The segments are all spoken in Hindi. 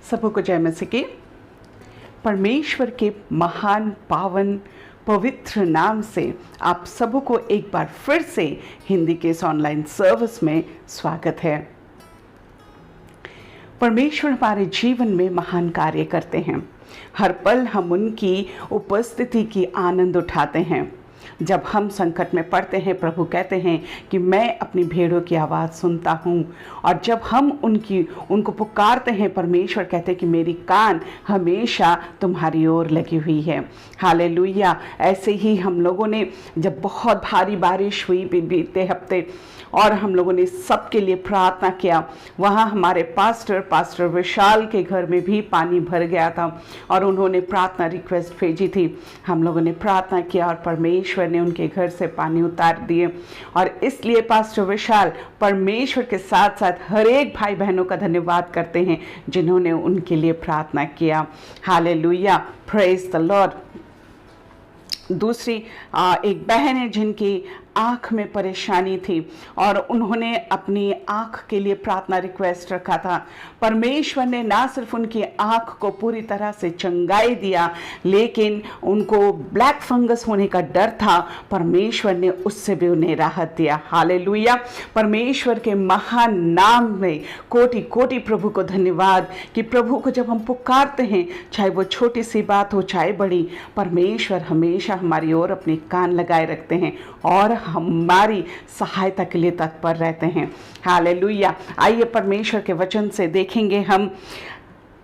सबको जय मसीह की। परमेश्वर के महान पावन पवित्र नाम से आप सबको एक बार फिर से हिंदी के इस ऑनलाइन सर्विस में स्वागत है। परमेश्वर हमारे जीवन में महान कार्य करते हैं। हर पल हम उनकी उपस्थिति की आनंद उठाते हैं। जब हम संकट में पड़ते हैं, प्रभु कहते हैं कि मैं अपनी भेड़ों की आवाज़ सुनता हूँ। और जब हम उनको पुकारते हैं, परमेश्वर कहते हैं कि मेरी कान हमेशा तुम्हारी ओर लगी हुई है। हालेलुया। ऐसे ही हम लोगों ने जब बहुत भारी बारिश हुई बीते हफ्ते और हम लोगों ने सबके लिए प्रार्थना किया, वहाँ हमारे पास्टर विशाल के घर में भी पानी भर गया था और उन्होंने प्रार्थना रिक्वेस्ट भेजी थी। हम लोगों ने प्रार्थना किया और परमेश्वर ने उनके घर से पानी उतार दिए। और इसलिए पास्टर विशाल परमेश्वर के साथ साथ हर एक भाई बहनों का धन्यवाद करते हैं जिन्होंने उनके लिए प्रार्थना किया। Hallelujah, praise the Lord. दूसरी एक बहन है जिनकी आँख में परेशानी थी और उन्होंने अपनी आँख के लिए प्रार्थना रिक्वेस्ट रखा था। परमेश्वर ने ना सिर्फ उनकी आँख को पूरी तरह से चंगाई दिया, लेकिन उनको ब्लैक फंगस होने का डर था, परमेश्वर ने उससे भी उन्हें राहत दिया। हालेलुया। परमेश्वर के महान नाम में कोटि कोटि प्रभु को धन्यवाद कि प्रभु को जब हम पुकारते हैं, चाहे वो छोटी सी बात हो चाहे बड़ी, परमेश्वर हमेशा हमारी ओर अपने कान लगाए रखते हैं और हमारी सहायता के लिए तत्पर रहते हैं। हालेलुया। आइए परमेश्वर के वचन से देखेंगे हम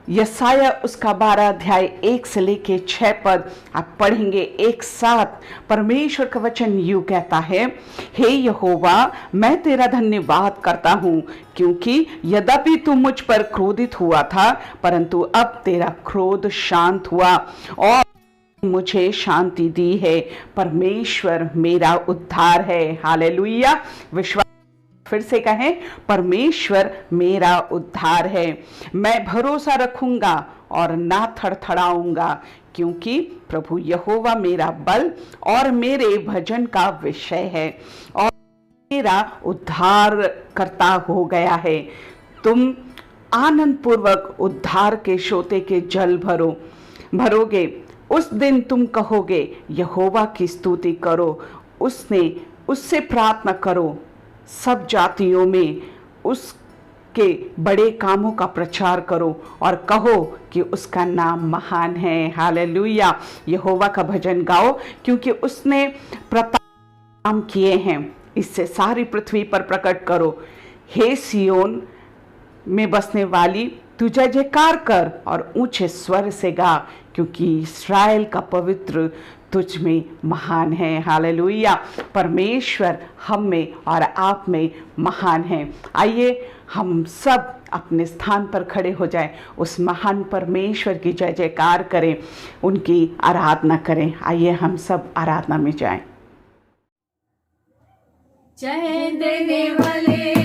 यसाया उसका 12 अध्याय 1 से लेके 6 पद आप पढ़ेंगे एक साथ। परमेश्वर का वचन यूं कहता है, हे यहोवा, मैं तेरा धन्यवाद करता हूँ, क्योंकि यद्यपि तू मुझ पर क्रोधित हुआ था, परंतु अब तेरा क्रोध शांत हुआ और मुझे शांति दी है। परमेश्वर मेरा उद्धार है। हालेलुया। विश्वास फिर से कहें, परमेश्वर मेरा उद्धार है। मैं भरोसा रखूंगा और ना थड़थड़ाऊंगा, क्योंकि प्रभु यहोवा मेरा बल और मेरे भजन का विषय है और मेरा उद्धार करता हो गया है। तुम आनंद पूर्वक उद्धार के सोते के जल भरोगे। उस दिन तुम कहोगे, यहोवा की स्तुति करो, उससे प्रार्थना करो, सब जातियों में उसके बड़े कामों का प्रचार करो और कहो कि उसका नाम महान है। हालेलुया। यहोवा का भजन गाओ, क्योंकि उसने प्रताप काम किए हैं, इससे सारी पृथ्वी पर प्रकट करो। हे सियोन में बसने वाली, तू जय जयकार कर और ऊंचे स्वर से गा, क्योंकि इस्राएल का पवित्र तुझ में महान है। हालेलुया। परमेश्वर हम में और आप में महान है। आइए हम सब अपने स्थान पर खड़े हो जाएं, उस महान परमेश्वर की जय जयकार करें, उनकी आराधना करें। आइए हम सब आराधना में जाएं। जय देने वाले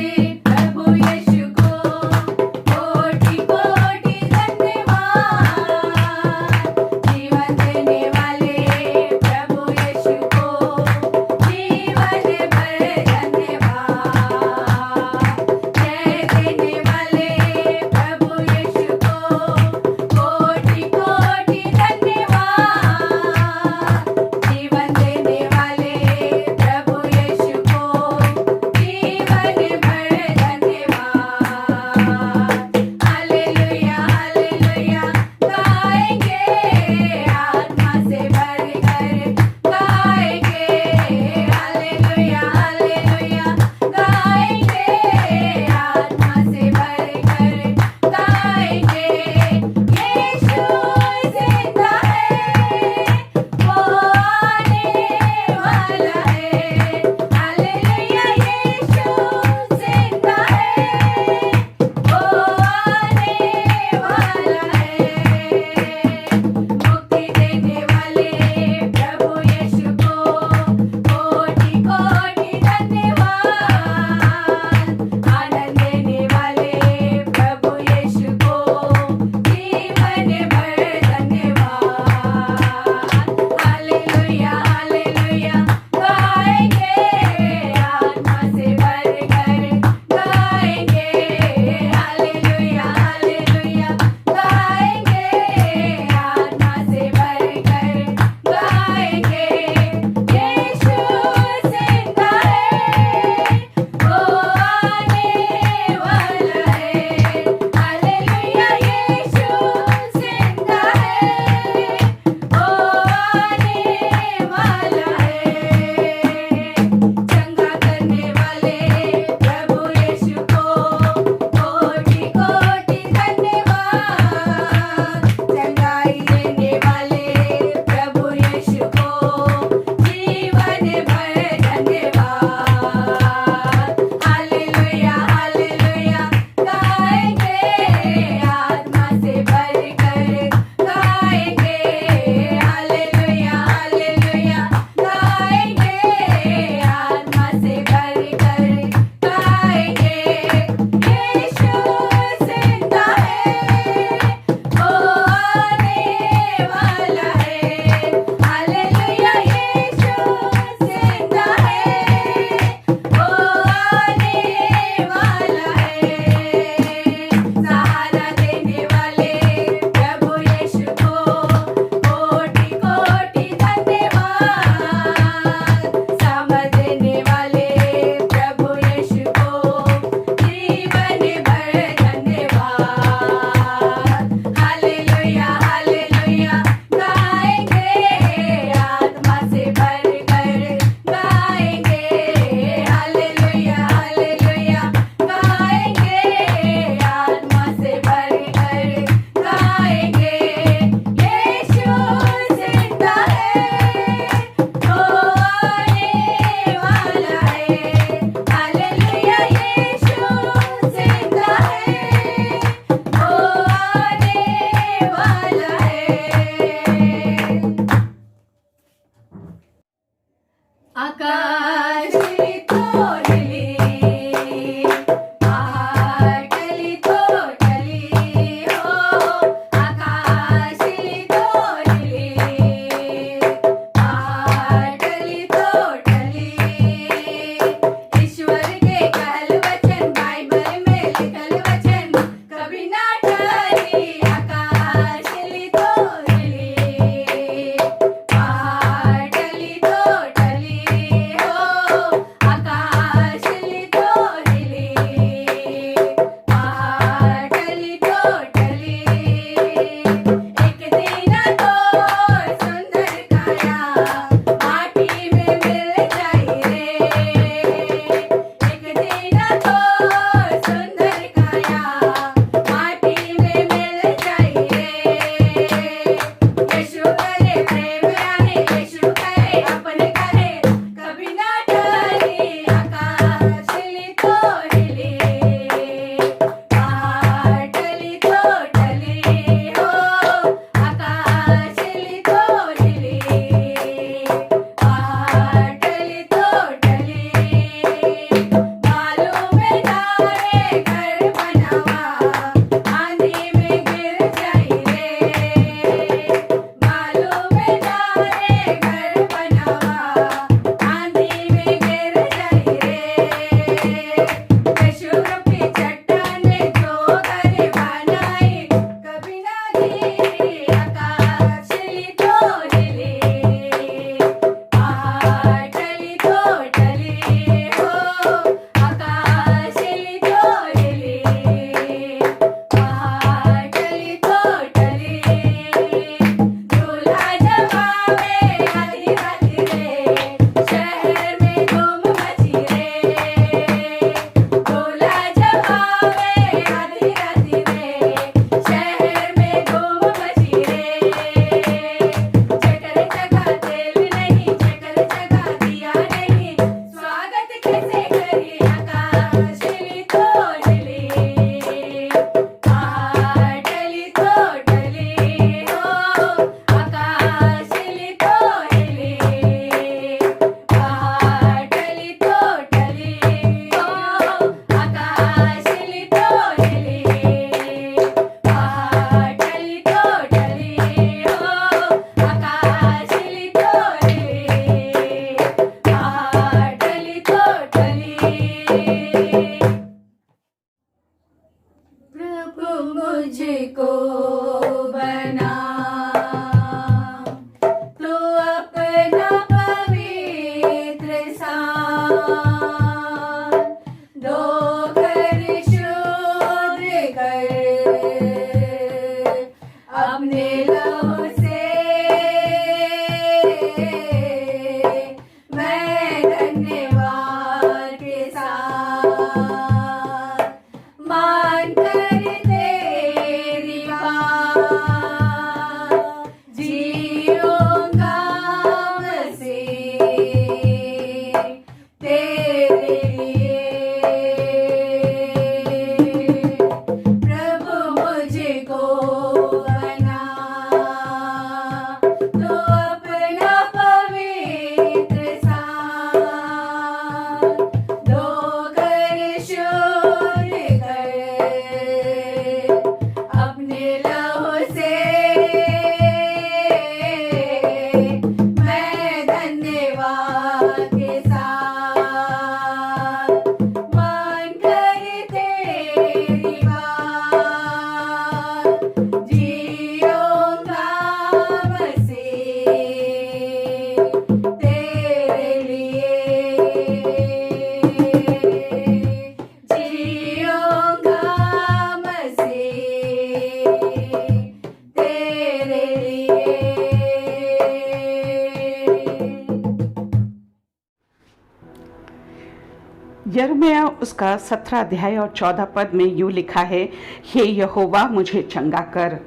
यिर्मयाह उसका 17 अध्याय और 14 पद में यूँ लिखा है, हे यहोवा मुझे चंगा कर,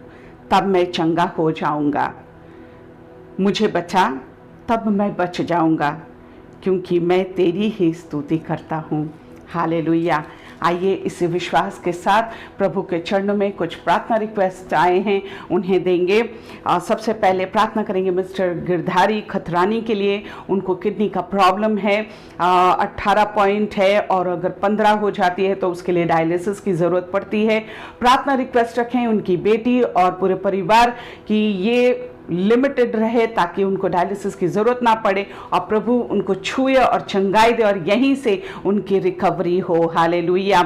तब मैं चंगा हो जाऊंगा। मुझे बचा, तब मैं बच जाऊंगा, क्योंकि मैं तेरी ही स्तुति करता हूँ। हालेलुया। आइए इस विश्वास के साथ प्रभु के चरणों में कुछ प्रार्थना रिक्वेस्ट आए हैं, उन्हें देंगे। सबसे पहले प्रार्थना करेंगे मिस्टर गिरधारी खतरानी के लिए। उनको किडनी का प्रॉब्लम है, 18 पॉइंट है और अगर 15 हो जाती है तो उसके लिए डायलिसिस की ज़रूरत पड़ती है। प्रार्थना रिक्वेस्ट रखें उनकी बेटी और पूरे परिवार की ये लिमिटेड रहे ताकि उनको डायलिसिस की ज़रूरत ना पड़े और प्रभु उनको छुए और चंगाई दे और यहीं से उनकी रिकवरी हो। हालेलुया।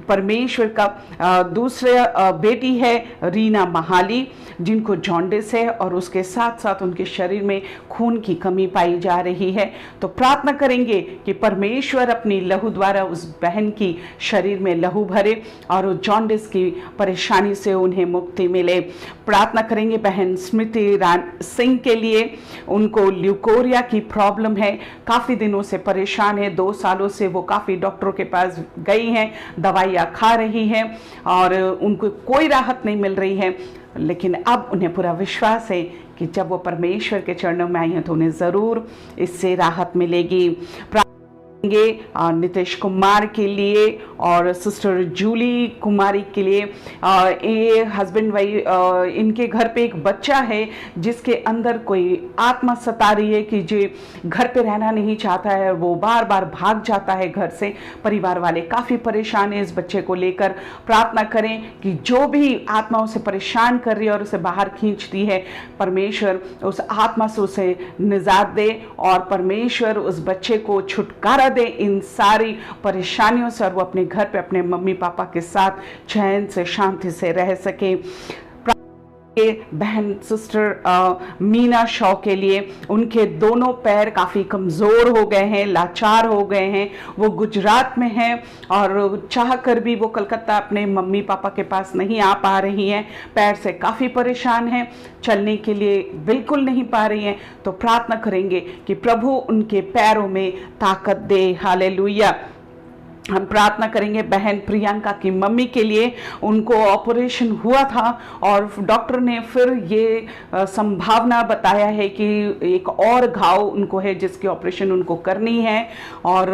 परमेश्वर का दूसरे बेटी है रीना महाली, जिनको जॉन्डिस है और उसके साथ साथ उनके शरीर में खून की कमी पाई जा रही है। तो प्रार्थना करेंगे कि परमेश्वर अपनी लहू द्वारा उस बहन की शरीर में लहू भरे और उस जॉन्डिस की परेशानी से उन्हें मुक्ति मिले। प्रार्थना करेंगे बहन स्मृति सिंह के लिए। उनको ल्यूकोरिया की प्रॉब्लम है, काफ़ी दिनों से परेशान है, 2 सालों से वो काफ़ी डॉक्टरों के पास गई हैं, दवाइयाँ खा रही हैं और उनको कोई राहत नहीं मिल रही है। लेकिन अब उन्हें पूरा विश्वास है कि जब वो परमेश्वर के चरणों में आई हैं तो उन्हें ज़रूर इससे राहत मिलेगी। और नीतीश कुमार के लिए और सिस्टर जूली कुमारी के लिए, ये हस्बैंड वाइफ, इनके घर पे एक बच्चा है जिसके अंदर कोई आत्मा सता रही है कि जो घर पे रहना नहीं चाहता है, वो बार बार भाग जाता है घर से। परिवार वाले काफ़ी परेशान हैं इस बच्चे को लेकर। प्रार्थना करें कि जो भी आत्मा उसे परेशान कर रही है और उसे बाहर खींचती है, परमेश्वर उस आत्मा से उसे निजात दे और परमेश्वर उस बच्चे को छुटकारा दे इन सारी परेशानियों से और वो अपने घर पे अपने मम्मी पापा के साथ चैन से शांति से रह सके। बहन सिस्टर मीना शॉ के लिए, उनके दोनों पैर काफ़ी कमज़ोर हो गए हैं, लाचार हो गए हैं। वो गुजरात में हैं और चाह कर भी वो कलकत्ता अपने मम्मी पापा के पास नहीं आ पा रही हैं, पैर से काफ़ी परेशान हैं, चलने के लिए बिल्कुल नहीं पा रही हैं। तो प्रार्थना करेंगे कि प्रभु उनके पैरों में ताकत दे। हालेलुया। हम प्रार्थना करेंगे बहन प्रियंका की मम्मी के लिए। उनको ऑपरेशन हुआ था और डॉक्टर ने फिर ये संभावना बताया है कि एक और घाव उनको है जिसकी ऑपरेशन उनको करनी है। और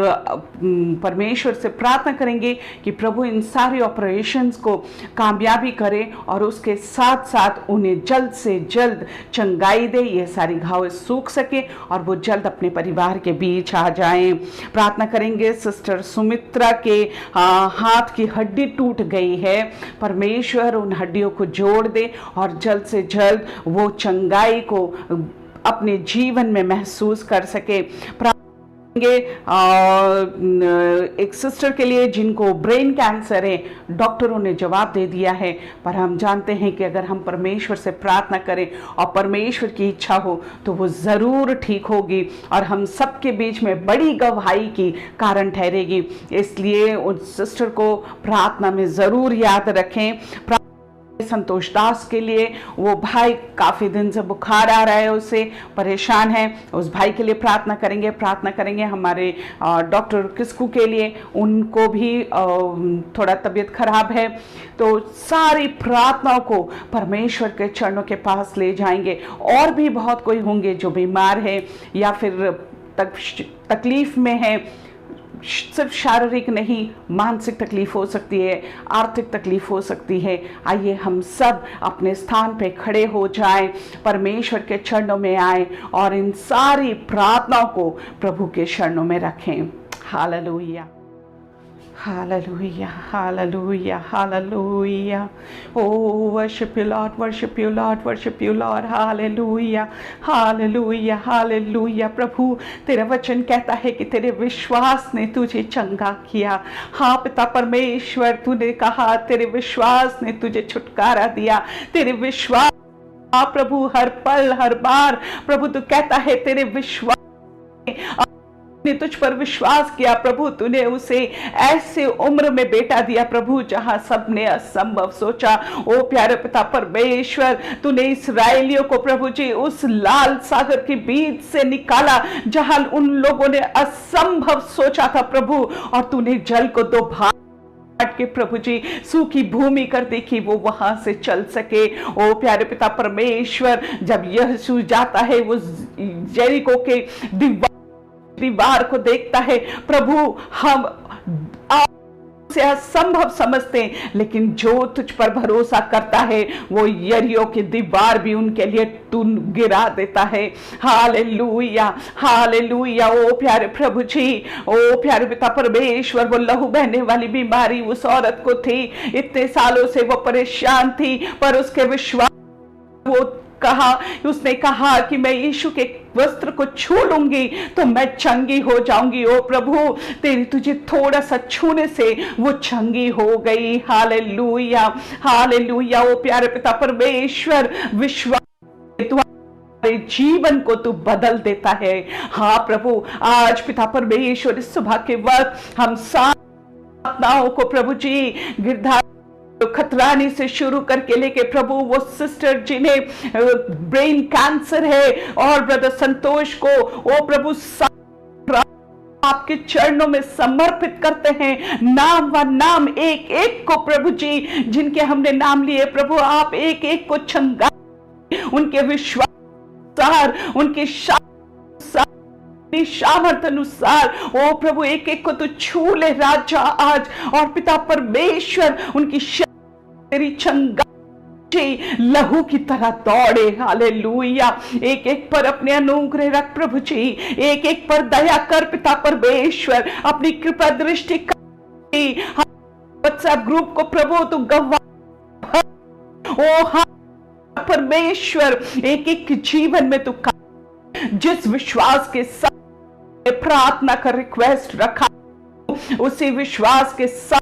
परमेश्वर से प्रार्थना करेंगे कि प्रभु इन सारे ऑपरेशंस को कामयाबी करे और उसके साथ साथ उन्हें जल्द से जल्द चंगाई दे, ये सारी घाव सूख सके और वो जल्द अपने परिवार के बीच आ जाएं। प्रार्थना करेंगे सिस्टर सुमित्रा के हाथ की हड्डी टूट गई है, परमेश्वर उन हड्डियों को जोड़ दे और जल्द से जल्द वो चंगाई को अपने जीवन में महसूस कर सके। एक सिस्टर के लिए जिनको ब्रेन कैंसर है, डॉक्टरों ने जवाब दे दिया है, पर हम जानते हैं कि अगर हम परमेश्वर से प्रार्थना करें और परमेश्वर की इच्छा हो तो वो ज़रूर ठीक होगी और हम सबके बीच में बड़ी गवाही की कारण ठहरेगी। इसलिए उस सिस्टर को प्रार्थना में ज़रूर याद रखें। संतोष दास के लिए, वो भाई काफ़ी दिन से बुखार आ रहा है, उससे परेशान है, उस भाई के लिए प्रार्थना करेंगे। प्रार्थना करेंगे हमारे डॉक्टर किस्कू के लिए, उनको भी थोड़ा तबीयत खराब है। तो सारी प्रार्थनाओं को परमेश्वर के चरणों के पास ले जाएंगे। और भी बहुत कोई होंगे जो बीमार है या फिर तकलीफ में है, सिर्फ शारीरिक नहीं, मानसिक तकलीफ हो सकती है, आर्थिक तकलीफ हो सकती है। आइए हम सब अपने स्थान पे खड़े हो जाएं, परमेश्वर के चरणों में आए और इन सारी प्रार्थनाओं को प्रभु के चरणों में रखें। Hallelujah, hallelujah, hallelujah, hallelujah. Oh, worship you Lord, worship you Lord, worship you Lord. Hallelujah, hallelujah, hallelujah. प्रभु तेरा वचन कहता है कि तेरे विश्वास ने तुझे चंगा किया। हाँ पिता परमेश्वर, तूने कहा तेरे विश्वास ने तुझे छुटकारा दिया। तेरे विश्वास प्रभु हर पल हर बार प्रभु तू कहता है तेरे विश्वास ने तुझ पर विश्वास किया प्रभु, तूने उसे ऐसे उम्र में बेटा दिया प्रभु जहां सबने असंभव सोचा। ओ प्यारे पिता परमेश्वर, तूने इस्राएलियों को प्रभु जी उस लाल सागर के बीच से निकाला जहां उन लोगों ने असंभव सोचा था प्रभु, और तूने जल को दो भाग के प्रभु जी सूखी भूमि कर दी कि वो वहां से चल सके। ओ प्यारे पिता परमेश्वर, जब यीशु जाता है वो जेरिको के दीवार को देखता है प्रभु, हम से असंभव समझते हैं, लेकिन जो तुझ पर भरोसा करता है वो यरीहो की दीवार भी उनके लिए तू गिरा देता है। Hallelujah, hallelujah. ओ प्यारे प्रभु जी, ओ प्यारे पिता परमेश्वर, वो लहू बहने वाली बीमारी उस औरत को थी, इतने सालों से वो परेशान थी, पर उसके विश्वास उसने कहा कि मैं यीशु के वस्त्र को छू लूंगी तो मैं चंगी हो जाऊंगी। ओ प्रभु, तुझे थोड़ा सा छूने से वो चंगी हो गई। Hallelujah, hallelujah. ओ प्यारे पिता परमेश्वर, विश्वास तुम्हारे जीवन को तू बदल देता है। हाँ प्रभु, आज पिता परमेश्वर इस सुबह के वक्त हम साथ को प्रभु जी गिरधा तो खतरानी से शुरू करके लेके प्रभु वो सिस्टर जिन्हें ब्रेन कैंसर है, और ब्रदर संतोष को ओ प्रभु आपके चरणों में समर्पित करते हैं। नाम व नाम एक एक को प्रभु जी, जिनके हमने नाम लिए प्रभु, आप एक एक को छंगा, उनके विश्वास अनुसार, उनके सामर्थ्य अनुसार ओ प्रभु एक एक को तो छू ले राजा आज। और पिता परमेश्वर उनकी तेरी छंगा लहू की तरह दौड़े। हालेलुया। एक एक पर अपने अनुग्रह रख प्रभु जी, एक एक पर दया कर पिता परमेश्वर, अपनी कृपा दृष्टि कर। व्हाट्सएप ग्रुप को प्रभु तू गवाह ओ हाँ परमेश्वर, एक एक के जीवन में तू जिस विश्वास के साथ प्रार्थना कर रिक्वेस्ट रखा, उसी विश्वास के साथ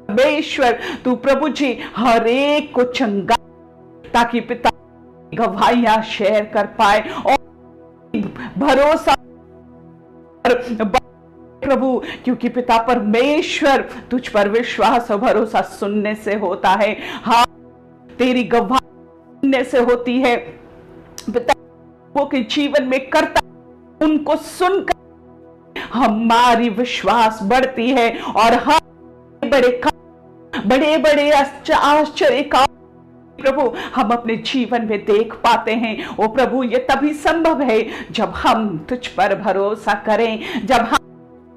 परमेश्वर तू प्रभु जी हर एक को चंगा, ताकि पिता गवाहियां शेयर कर पाए और भरोसा प्रभु, क्योंकि पिता परमेश्वर तुझ पर विश्वास और भरोसा सुनने से होता है। हाँ, तेरी गवाही सुनने से होती है पिता, वो के जीवन में करता, उनको सुनकर हमारी विश्वास बढ़ती है और हम बड़े बड़े आश्चर्य का प्रभु हम अपने जीवन में देख पाते हैं। ओ प्रभु, ये तभी संभव है जब हम तुझ पर भरोसा करें, जब हम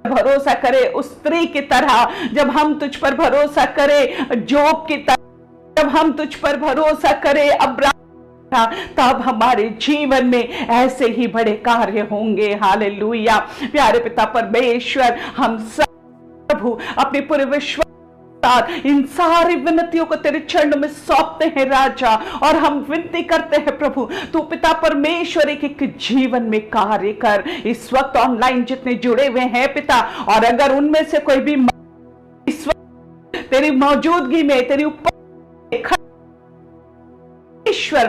भरोसा करें उस स्त्री की तरह, जब हम तुझ पर भरोसा करें जोब की तरह, जब हम तुझ पर भरोसा करें अब्राहम, तब हमारे जीवन में ऐसे ही बड़े कार्य होंगे। हालेलुया। प्यारे पिता परमेश्वर, हम सब प्रभु अपने पूरे विश्वास इन सारी विनतियों को तेरे चरणों में सौंपते हैं राजा, और हम विनती करते हैं प्रभु तू पिता परमेश्वर एक एक जीवन में कार्य कर। इस वक्त ऑनलाइन जितने जुड़े हुए हैं पिता, और अगर उनमें से कोई भी इस वक्त तेरी मौजूदगी में तेरी ऊपर ईश्वर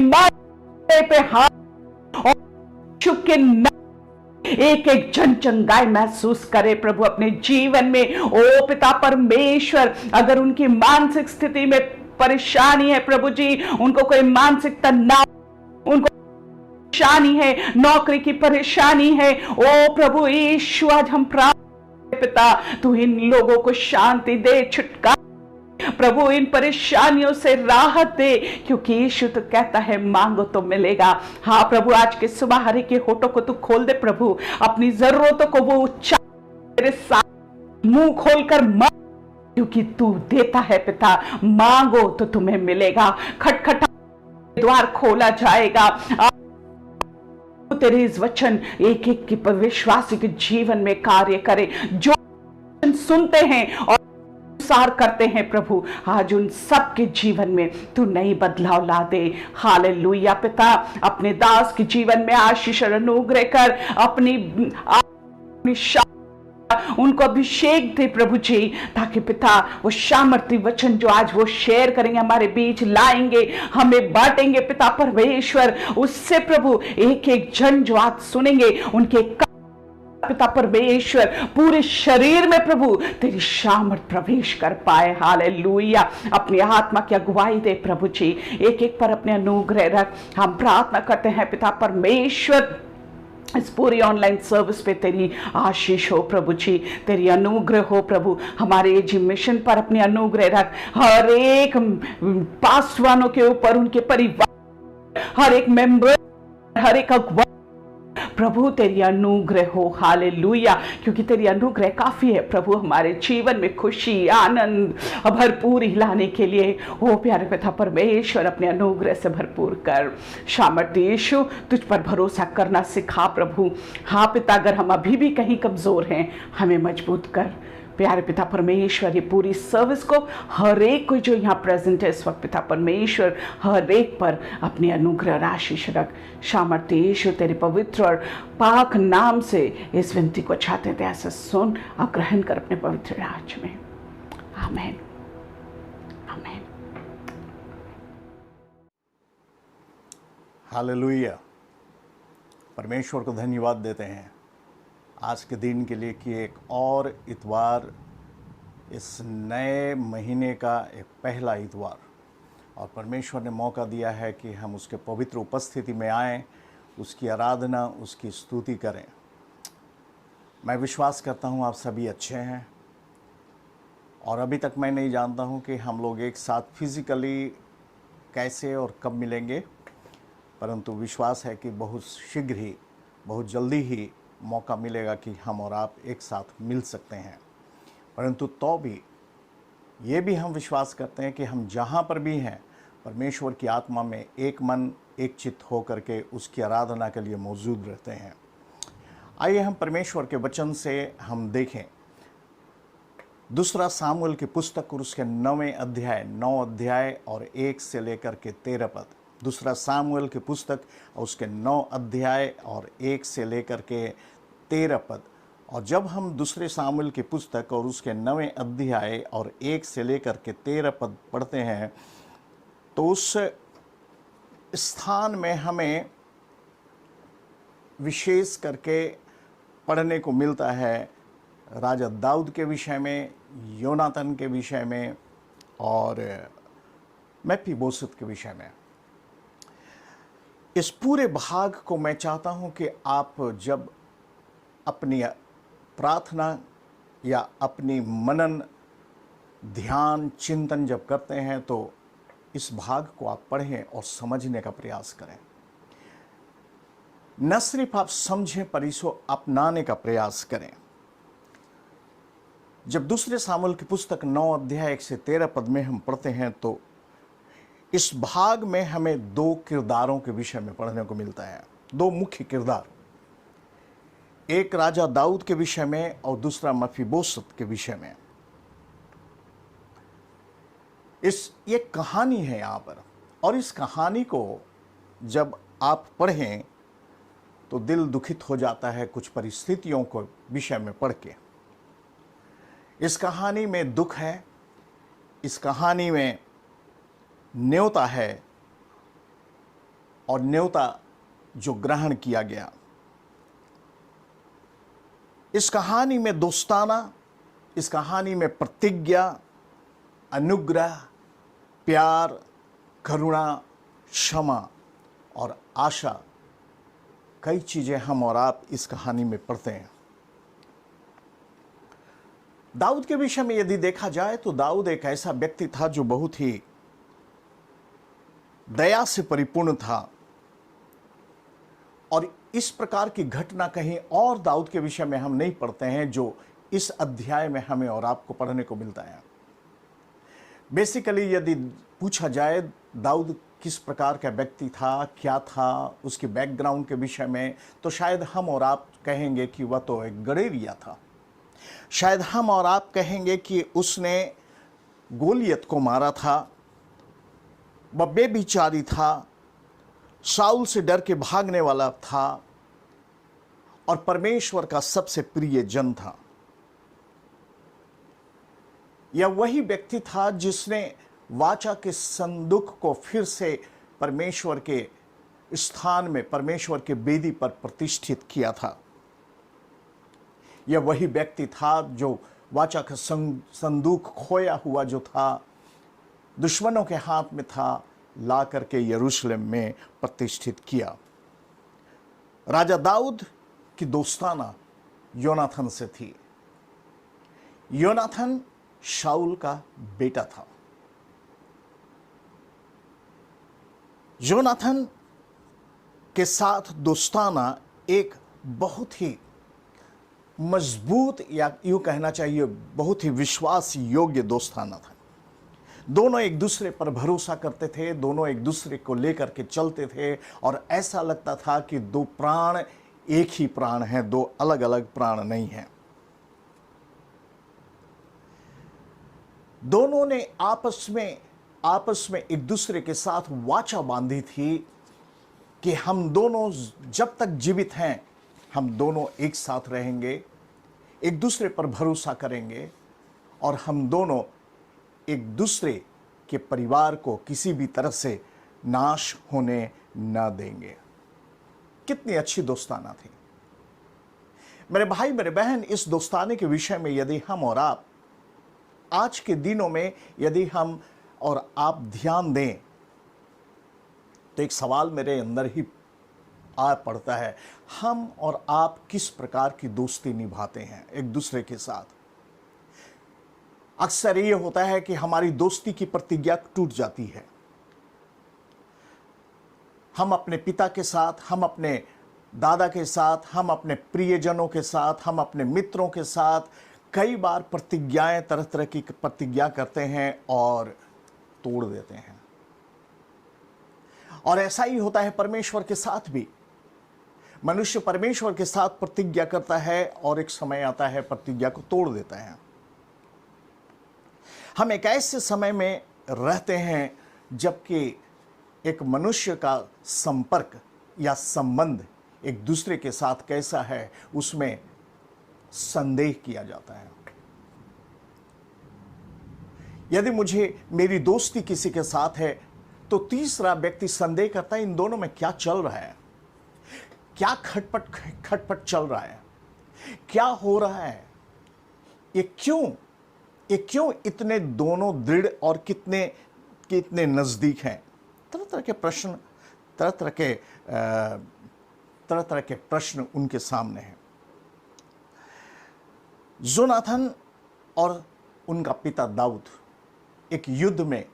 पे हाथ और छुप के एक एक जन चंगाई महसूस करे प्रभु अपने जीवन में। ओ पिता परमेश्वर, अगर उनकी मानसिक स्थिति में परेशानी है प्रभु जी, उनको कोई मानसिक तनाव, उनको परेशानी है, नौकरी की परेशानी है, ओ प्रभु यीशु आज हम प्रार्थना पिता तू इन लोगों को शांति दे, छुटकारा प्रभु, इन परेशानियों से राहत दे, क्योंकि यीशु तो कहता है मांगो तो मिलेगा। हाँ प्रभु, आज के सुबह हर एक के होठों को तू खोल दे प्रभु, अपनी जरूरतों को वो तेरे साथ मुंह खोलकर मांग, क्योंकि तू देता है पिता। मांगो तो तुम्हें मिलेगा, खटखटा द्वार खोला जाएगा। तेरे इस वचन एक एक की विश्वासी के जीवन में कार्य करे, जो सुनते हैं और सार करते हैं प्रभु, आज उन सब के जीवन में तू नई बदलाव ला दे। हालेलुया पिता, अपने दास के जीवन में आशीष और अनुग्रह कर, अपनी उनको अभिषेक दे प्रभु जी, ताकि पिता वो सामर्थ्य वचन जो आज वो शेयर करेंगे, हमारे बीच लाएंगे, हमें बांटेंगे पिता परमेश्वर, उससे प्रभु एक एक जन जो आज सुनेंगे उनके पिता परमेश्वर पूरे शरीर में प्रभु तेरी सामर्थ प्रवेश कर पाए। हालेलुया। अपनी आत्मा की अगुवाई दे प्रभु जी, एक एक पर अपने अनुग्रह रख। हम प्रार्थना करते हैं पिता परमेश्वर, इस पूरी ऑनलाइन सर्विस पे तेरी आशीष हो प्रभु जी, तेरी अनुग्रह हो प्रभु। हमारे जी मिशन पर अपनी अनुग्रह रख, हर एक पास्टवानों के ऊपर, उनके परिवार, हर एक मेंबर, हर एक अगुवा प्रभु तेरी अनुग्रह हो। हालेलुया। क्योंकि तेरी अनुग्रह काफी है प्रभु हमारे जीवन में खुशी, आनंद भरपूर लाने के लिए। ओ प्यारे पिता परमेश्वर, अपने अनुग्रह से भरपूर कर। सामर्थ्य यीशु, तुझ पर भरोसा करना सिखा प्रभु। हाँ पिता, अगर हम अभी भी कहीं कमजोर हैं, हमें मजबूत कर। प्यारे पिता परमेश्वर, ये पूरी सर्विस को हर एक को जो यहाँ प्रेजेंट है इस वक्त पिता परमेश्वर, हर एक पर अपनी अनुग्रह और आशीष रख। सामर्थ्य यीशु, तेरे पवित्र और पाक नाम से इस विनती को चाहते थे, ऐसा सुन और ग्रहण कर अपने पवित्र राज में। आमीन, आमीन। हालेलुया। परमेश्वर को धन्यवाद देते हैं आज के दिन के लिए कि एक और इतवार इस नए महीने का एक पहला इतवार, और परमेश्वर ने मौका दिया है कि हम उसके पवित्र उपस्थिति में आएं, उसकी आराधना, उसकी स्तुति करें। मैं विश्वास करता हूं आप सभी अच्छे हैं, और अभी तक मैं नहीं जानता हूं कि हम लोग एक साथ फिजिकली कैसे और कब मिलेंगे, परंतु विश्वास है कि बहुत शीघ्र ही, बहुत जल्दी ही मौका मिलेगा कि हम और आप एक साथ मिल सकते हैं। परंतु तो भी ये भी हम विश्वास करते हैं कि हम जहाँ पर भी हैं, परमेश्वर की आत्मा में एक मन एक चित्त होकर के उसकी आराधना के लिए मौजूद रहते हैं। आइए हम परमेश्वर के वचन से हम देखें दूसरा सामुएल की पुस्तक और उसके 9 अध्याय और 1 से लेकर के 13 पद। दूसरा सामुएल की पुस्तक और उसके 9 अध्याय और 1 से लेकर के 13 पद। और जब हम दूसरे सामुएल की पुस्तक और उसके 9 अध्याय और 1 से लेकर के 13 पद पढ़ते हैं तो उस स्थान में हमें विशेष करके पढ़ने को मिलता है राजा दाऊद के विषय में, योनातन के विषय में और मेफीबोशेत के विषय में। इस पूरे भाग को मैं चाहता हूं कि आप जब अपनी प्रार्थना या अपनी मनन, ध्यान, चिंतन जब करते हैं तो इस भाग को आप पढ़ें और समझने का प्रयास करें। न सिर्फ आप समझें पर इसको अपनाने का प्रयास करें। जब दूसरे सामुएल की पुस्तक 9 अध्याय 1 से 13 पद में हम पढ़ते हैं तो इस भाग में हमें 2 किरदारों के विषय में पढ़ने को मिलता है। 2 मुख्य किरदार, एक राजा दाऊद के विषय में और दूसरा मेफीबोशेत के विषय में। ये कहानी है यहाँ पर, और इस कहानी को जब आप पढ़ें तो दिल दुखित हो जाता है कुछ परिस्थितियों को विषय में पढ़ के। इस कहानी में दुख है, इस कहानी में न्योता है, और न्योता जो ग्रहण किया गया। इस कहानी में दोस्ताना, इस कहानी में प्रतिज्ञा, अनुग्रह, प्यार, करुणा, क्षमा और आशा, कई चीजें हम और आप इस कहानी में पढ़ते हैं। दाऊद के विषय में यदि देखा जाए तो दाऊद एक ऐसा व्यक्ति था जो बहुत ही दया से परिपूर्ण था, और इस प्रकार की घटना कहीं और दाऊद के विषय में हम नहीं पढ़ते हैं जो इस अध्याय में हमें और आपको पढ़ने को मिलता है। बेसिकली यदि पूछा जाए दाऊद किस प्रकार का व्यक्ति था, क्या था, उसके बैकग्राउंड के विषय में, तो शायद हम और आप कहेंगे कि वह तो एक गडेरिया था। शायद हम और आप कहेंगे कि उसने गोलियत को मारा था, वह बेविचारी था, शाऊल से डर के भागने वाला था और परमेश्वर का सबसे प्रिय जन था। यह वही व्यक्ति था जिसने वाचा के संदूक को फिर से परमेश्वर के स्थान में, परमेश्वर के वेदी पर प्रतिष्ठित किया था। यह वही व्यक्ति था जो वाचा का संदूक खोया हुआ जो था, दुश्मनों के हाथ में था, ला करके यरूशलेम में प्रतिष्ठित किया। राजा दाऊद की दोस्ताना योनाथन से थी। योनाथन शाऊल का बेटा था। योनाथन के साथ दोस्ताना एक बहुत ही मजबूत, या यूं कहना चाहिए बहुत ही विश्वास योग्य दोस्ताना था। दोनों एक दूसरे पर भरोसा करते थे, दोनों एक दूसरे को लेकर के चलते थे, और ऐसा लगता था कि 2 प्राण एक ही प्राण हैं, 2 अलग अलग प्राण नहीं हैं। दोनों ने आपस में एक दूसरे के साथ वाचा बांधी थी कि हम दोनों जब तक जीवित हैं हम दोनों एक साथ रहेंगे, एक दूसरे पर भरोसा करेंगे, और हम दोनों एक दूसरे के परिवार को किसी भी तरह से नाश होने न देंगे। कितनी अच्छी दोस्ताना थी। मेरे भाई, मेरे बहन, इस दोस्ताने के विषय में यदि हम और आप आज के दिनों में यदि हम और आप ध्यान दें तो एक सवाल मेरे अंदर ही आ पड़ता है, हम और आप किस प्रकार की दोस्ती निभाते हैं एक दूसरे के साथ। अक्सर ये होता है कि हमारी दोस्ती की प्रतिज्ञा टूट जाती है। हम अपने पिता के साथ, हम अपने दादा के साथ, हम अपने प्रियजनों के साथ, हम अपने मित्रों के साथ कई बार प्रतिज्ञाएं, तरह तरह की प्रतिज्ञा करते हैं और तोड़ देते हैं। और ऐसा ही होता है परमेश्वर के साथ भी। मनुष्य परमेश्वर के साथ प्रतिज्ञा करता है और एक समय आता है प्रतिज्ञा को तोड़ देता है। हम एक ऐसे समय में रहते हैं जबकि एक मनुष्य का संपर्क या संबंध एक दूसरे के साथ कैसा है उसमें संदेह किया जाता है। यदि मुझे मेरी दोस्ती किसी के साथ है तो तीसरा व्यक्ति संदेह करता है इन दोनों में क्या चल रहा है, क्या खटपट चल रहा है, क्या हो रहा है, ये क्यों इतने दोनों दृढ़ और कितने नजदीक हैं। तरह तरह के प्रश्न उनके सामने हैं। जोनाथन और उनका पिता दाऊद एक युद्ध में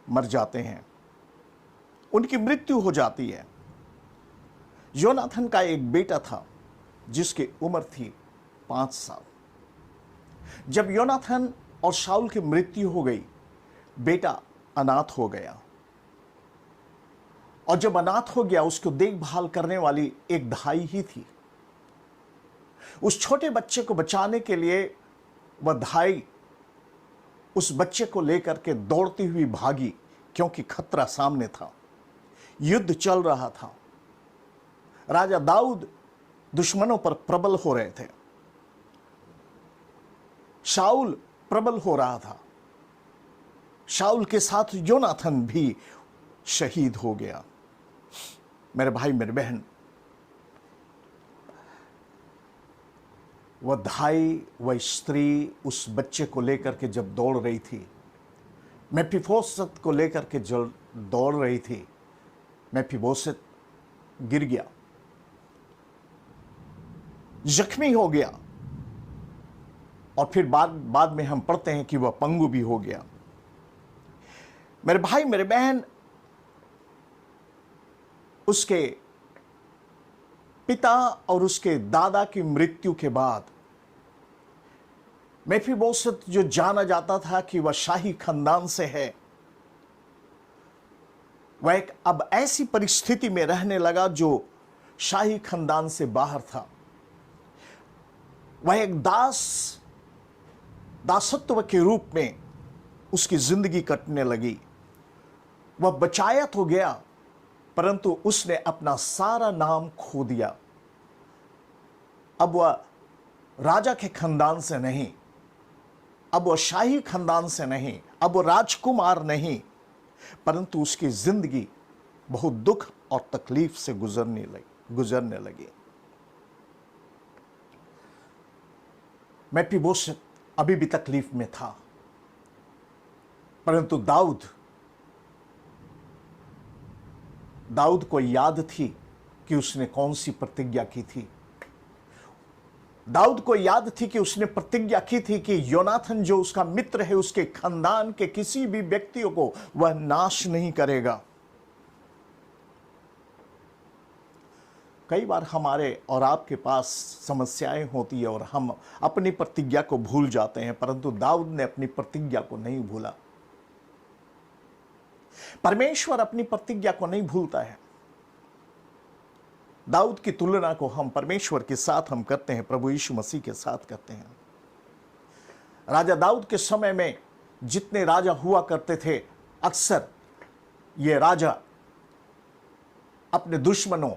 मर जाते हैं, उनकी मृत्यु हो जाती है। योनाथन का एक बेटा था जिसकी उम्र थी 5 साल। जब योनाथन और शाऊल की मृत्यु हो गई, बेटा अनाथ हो गया। और जब अनाथ हो गया, उसको देखभाल करने वाली एक धाई ही थी। उस छोटे बच्चे को बचाने के लिए वह धाई उस बच्चे को लेकर के दौड़ती हुई भागी, क्योंकि खतरा सामने था, युद्ध चल रहा था। राजा दाऊद दुश्मनों पर प्रबल हो रहे थे, शाऊल प्रबल हो रहा था। शाऊल के साथ योनाथन भी शहीद हो गया। मेरे भाई मेरे बहन, वह धाई, वह स्त्री उस बच्चे को लेकर के जब दौड़ रही थी, मेफीबोशेत को लेकर के जब दौड़ रही थी, मेफीबोशेत गिर गया, जख्मी हो गया, और फिर बाद में हम पढ़ते हैं कि वह पंगु भी हो गया। मेरे भाई मेरे बहन, उसके पिता और उसके दादा की मृत्यु के बाद मेफीबोशेत, जो जाना जाता था कि वह शाही खानदान से है, वह एक अब ऐसी परिस्थिति में रहने लगा जो शाही खानदान से बाहर था। वह एक दासत्व के रूप में उसकी जिंदगी कटने लगी। वह बचाया तो गया, परंतु उसने अपना सारा नाम खो दिया। अब वह राजा के खानदान से नहीं, अब वह शाही खानदान से नहीं, अब वह राजकुमार नहीं, परंतु उसकी जिंदगी बहुत दुख और तकलीफ से गुजरने लगी। मेफीबोशेत अभी भी तकलीफ में था, परंतु दाऊद को याद थी कि उसने कौन सी प्रतिज्ञा की थी। दाऊद को याद थी कि उसने प्रतिज्ञा की थी कि योनाथन जो उसका मित्र है, उसके खानदान के किसी भी व्यक्तियों को वह नाश नहीं करेगा। कई बार हमारे और आपके पास समस्याएं होती है और हम अपनी प्रतिज्ञा को भूल जाते हैं, परंतु दाऊद ने अपनी प्रतिज्ञा को नहीं भूला। परमेश्वर अपनी प्रतिज्ञा को नहीं भूलता है। दाऊद की तुलना को हम परमेश्वर के साथ हम करते हैं, प्रभु यीशु मसीह के साथ करते हैं। राजा दाऊद के समय में जितने राजा हुआ करते थे, अक्सर ये राजा अपने दुश्मनों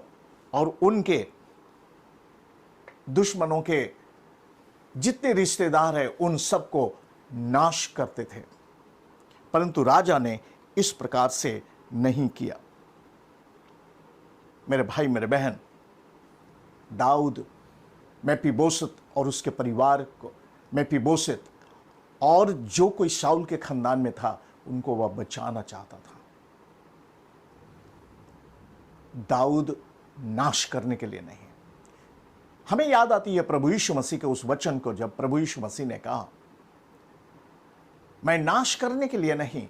और उनके दुश्मनों के जितने रिश्तेदार हैं उन सबको नाश करते थे, परंतु राजा ने इस प्रकार से नहीं किया। मेरे भाई मेरे बहन, दाऊद मेफीबोशेत और उसके परिवार को, मेफीबोशेत और जो कोई शाऊल के खानदान में था उनको वह बचाना चाहता था। दाऊद नाश करने के लिए नहीं। हमें याद आती है प्रभु यीशु मसीह के उस वचन को, जब प्रभु यीशु मसीह ने कहा, मैं नाश करने के लिए नहीं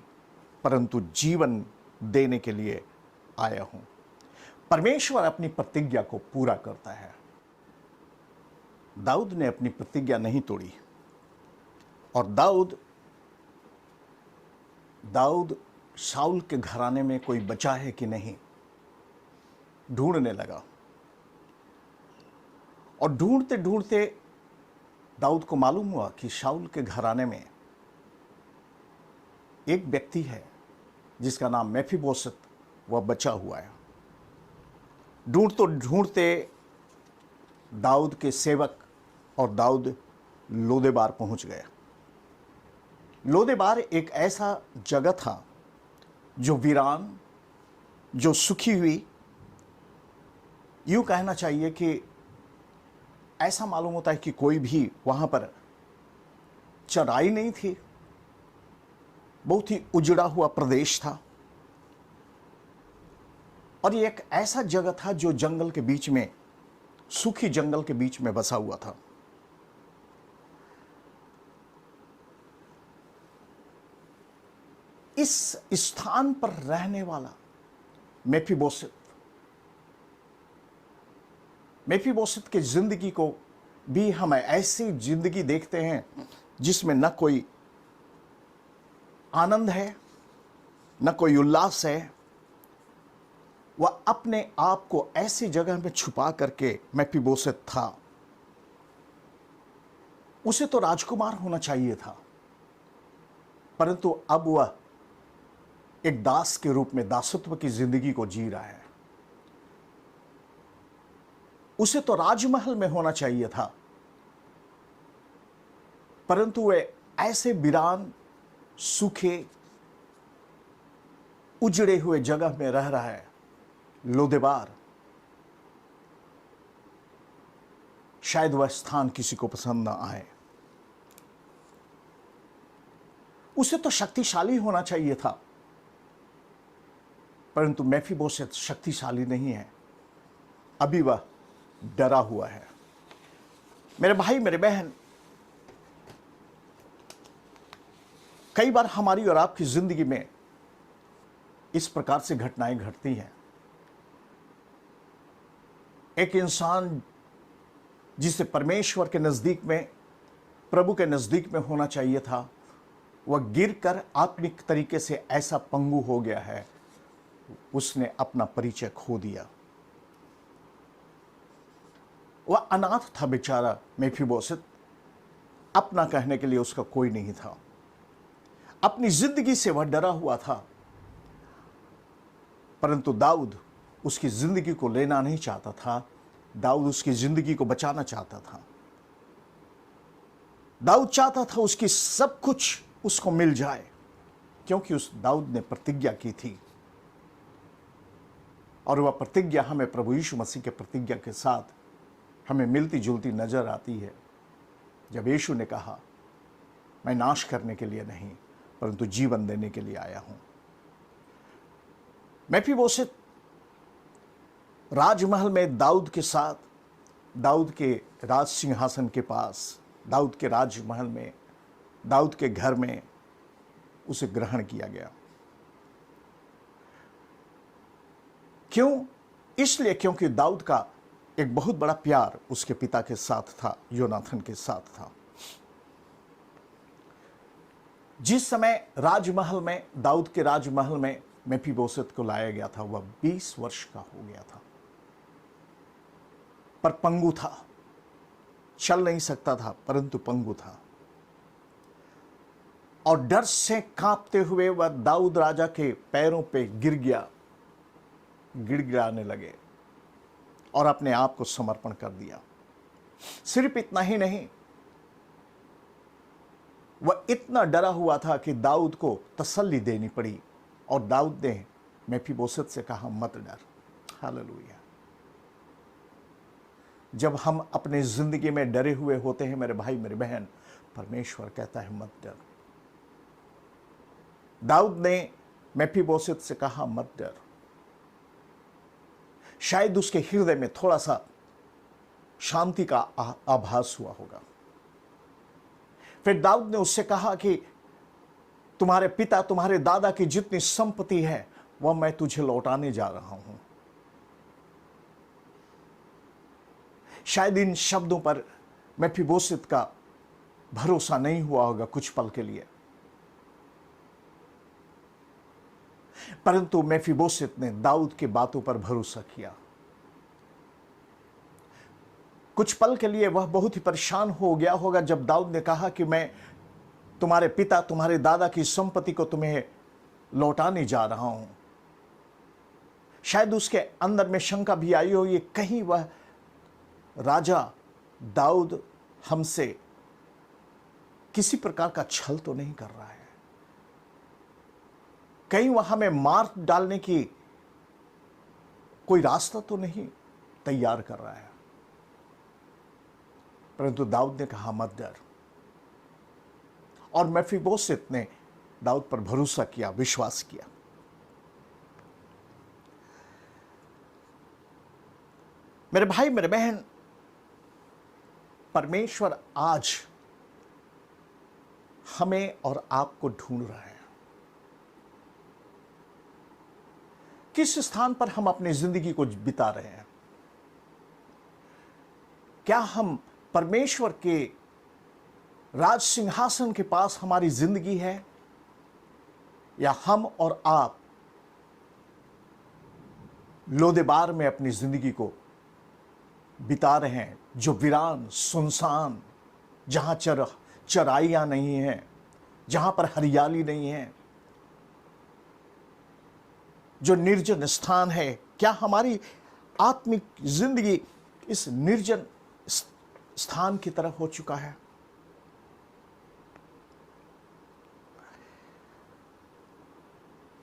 परंतु जीवन देने के लिए आया हूं। परमेश्वर अपनी प्रतिज्ञा को पूरा करता है। दाऊद ने अपनी प्रतिज्ञा नहीं तोड़ी और दाऊद शाऊल के घराने में कोई बचा है कि नहीं ढूंढने लगा। और ढूंढते ढूंढते दाऊद को मालूम हुआ कि शाऊल के घराने में एक व्यक्ति है जिसका नाम मेफीबोशेत, वह बचा हुआ है। ढूंढते ढूंढते दाऊद के सेवक और दाऊद लोदेबार पहुंच गए। लोदेबार एक ऐसा जगह था जो वीरान, जो सुखी हुई, यूं कहना चाहिए कि ऐसा मालूम होता है कि कोई भी वहां पर चराई नहीं थी। बहुत ही उजड़ा हुआ प्रदेश था और ये एक ऐसा जगह था जो जंगल के बीच में, सूखी जंगल के बीच में बसा हुआ था। इस स्थान पर रहने वाला मेफीबोशेत की जिंदगी को भी हम ऐसी जिंदगी देखते हैं जिसमें न कोई आनंद है, न कोई उल्लास है। वह अपने आप को ऐसी जगह में छुपा करके मेफीबोशेत था। उसे तो राजकुमार होना चाहिए था, परंतु अब वह एक दास के रूप में दासत्व की जिंदगी को जी रहा है। उसे तो राजमहल में होना चाहिए था, परंतु वह ऐसे वीरान, सूखे, उजड़े हुए जगह में रह रहा है। लोदेबार, शायद वह स्थान किसी को पसंद ना आए। उसे तो शक्तिशाली होना चाहिए था, परंतु मेफीबोशेत शक्तिशाली नहीं है। अभी वह डरा हुआ है। मेरे भाई, मेरे बहन, कई बार हमारी और आपकी जिंदगी में इस प्रकार से घटनाएं घटती हैं। एक इंसान जिसे परमेश्वर के नजदीक में, प्रभु के नजदीक में होना चाहिए था, वह गिरकर आत्मिक तरीके से ऐसा पंगु हो गया है, उसने अपना परिचय खो दिया। वह अनाथ था बेचारा मेफीबोशेत। अपना कहने के लिए उसका कोई नहीं था। अपनी जिंदगी से वह डरा हुआ था, परंतु दाऊद उसकी जिंदगी को लेना नहीं चाहता था। दाऊद उसकी जिंदगी को बचाना चाहता था। दाऊद चाहता था उसकी सब कुछ उसको मिल जाए, क्योंकि उस दाऊद ने प्रतिज्ञा की थी। और वह प्रतिज्ञा हमें प्रभु यीशु मसीह के प्रतिज्ञा के साथ हमें मिलती जुलती नजर आती है, जब यीशु ने कहा, मैं नाश करने के लिए नहीं परंतु जीवन देने के लिए आया हूं। मेफीबोशेत राजमहल में दाऊद के साथ, दाऊद के राज सिंहासन के पास, दाऊद के राजमहल में, दाऊद के घर में उसे ग्रहण किया गया। क्यों? इसलिए क्योंकि दाऊद का एक बहुत बड़ा प्यार उसके पिता के साथ था, योनाथन के साथ था। जिस समय राजमहल में, दाऊद के राजमहल में मेफीबोशेत को लाया गया था, वह 20 वर्ष का हो गया था, पर पंगु था, चल नहीं सकता था, परंतु पंगु था। और डर से कांपते हुए वह दाऊद राजा के पैरों पे गिर गया, गिड़गिड़ाने लगे और अपने आप को समर्पण कर दिया। सिर्फ इतना ही नहीं, वह इतना डरा हुआ था कि दाऊद को तसल्ली देनी पड़ी और दाऊद ने मेफीबोशेत से कहा, मत डर। हालेलुया। जब हम अपने जिंदगी में डरे हुए होते हैं मेरे भाई, मेरे बहन, परमेश्वर कहता है मत डर। दाऊद ने मेफीबोशेत से कहा मत डर। शायद उसके हृदय में थोड़ा सा शांति का आभास हुआ होगा। फिर दाऊद ने उससे कहा कि तुम्हारे पिता तुम्हारे दादा की जितनी संपत्ति है वह मैं तुझे लौटाने जा रहा हूं। शायद इन शब्दों पर मेफीबोशेत का भरोसा नहीं हुआ होगा कुछ पल के लिए, परंतु मेफीबोशेत ने दाऊद की बातों पर भरोसा किया। कुछ पल के लिए वह बहुत ही परेशान हो गया होगा जब दाऊद ने कहा कि मैं तुम्हारे पिता तुम्हारे दादा की संपत्ति को तुम्हें लौटाने जा रहा हूं। शायद उसके अंदर में शंका भी आई होगी, कहीं वह राजा दाऊद हमसे किसी प्रकार का छल तो नहीं कर रहा है, कहीं वह हमें मार डालने की कोई रास्ता तो नहीं तैयार कर रहा है। परंतु दाऊद ने कहा मत डर, और मेफीबोशेत ने दाऊद पर भरोसा किया, विश्वास किया। मेरे भाई मेरे बहन, परमेश्वर आज हमें और आपको ढूंढ रहा है। किस स्थान पर हम अपनी जिंदगी को बिता रहे हैं? क्या हम परमेश्वर के राज सिंहासन के पास हमारी जिंदगी है, या हम और आप लोदेबार में अपनी जिंदगी को बिता रहे हैं, जो वीरान सुनसान, जहां चराइयां नहीं हैं, जहां पर हरियाली नहीं है, जो निर्जन स्थान है? क्या हमारी आत्मिक जिंदगी इस निर्जन स्थान की तरफ हो चुका है?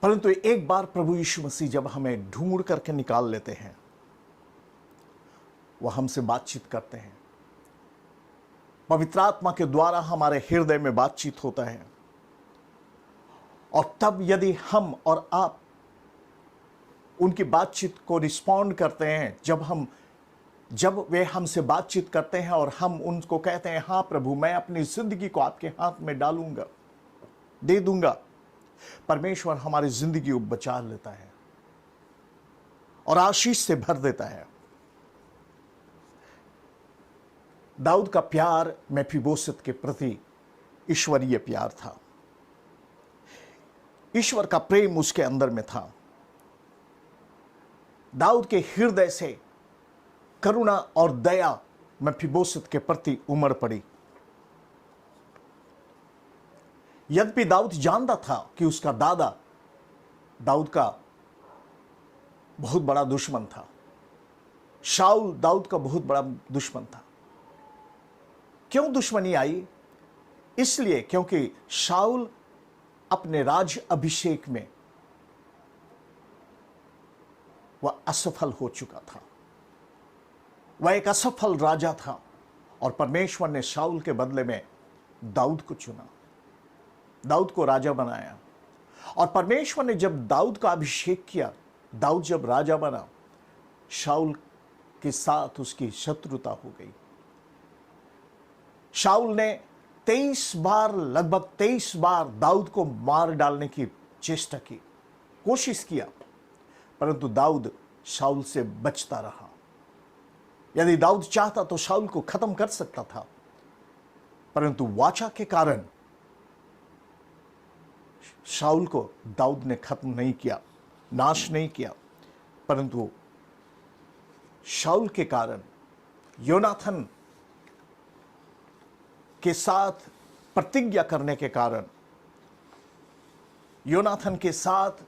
परंतु एक बार प्रभु यीशु मसीह जब हमें ढूंढ करके निकाल लेते हैं, वह हमसे बातचीत करते हैं। पवित्र आत्मा के द्वारा हमारे हृदय में बातचीत होता है, और तब यदि हम और आप उनकी बातचीत को रिस्पॉन्ड करते हैं, जब वे हमसे बातचीत करते हैं और हम उनको कहते हैं हाँ प्रभु, मैं अपनी जिंदगी को आपके हाथ में डालूंगा, दे दूंगा, परमेश्वर हमारी जिंदगी को बचा लेता है और आशीष से भर देता है। दाऊद का प्यार मेफीबोशेत के प्रति ईश्वरीय प्यार था। ईश्वर का प्रेम उसके अंदर में था। दाऊद के हृदय से करुणा और दया मेफीबोशेत के प्रति उमड़ पड़ी। यद्यपि दाऊद जानता था कि उसका दादा दाऊद का बहुत बड़ा दुश्मन था, शाऊल दाऊद का बहुत बड़ा दुश्मन था। क्यों दुश्मनी आई? इसलिए क्योंकि शाऊल अपने राज अभिषेक में वह असफल हो चुका था। वह एक असफल राजा था, और परमेश्वर ने शाऊल के बदले में दाऊद को चुना, दाऊद को राजा बनाया। और परमेश्वर ने जब दाऊद का अभिषेक किया, दाऊद जब राजा बना, शाऊल के साथ उसकी शत्रुता हो गई। शाऊल ने 23 बार, लगभग 23 बार दाऊद को मार डालने की चेष्टा की, कोशिश किया, परंतु दाऊद शाऊल से बचता रहा। यदि दाऊद चाहता तो शाऊल को खत्म कर सकता था, परंतु वाचा के कारण शाऊल को दाऊद ने खत्म नहीं किया, नाश नहीं किया, परंतु शाऊल के कारण, योनाथन के साथ प्रतिज्ञा करने के कारण, योनाथन के साथ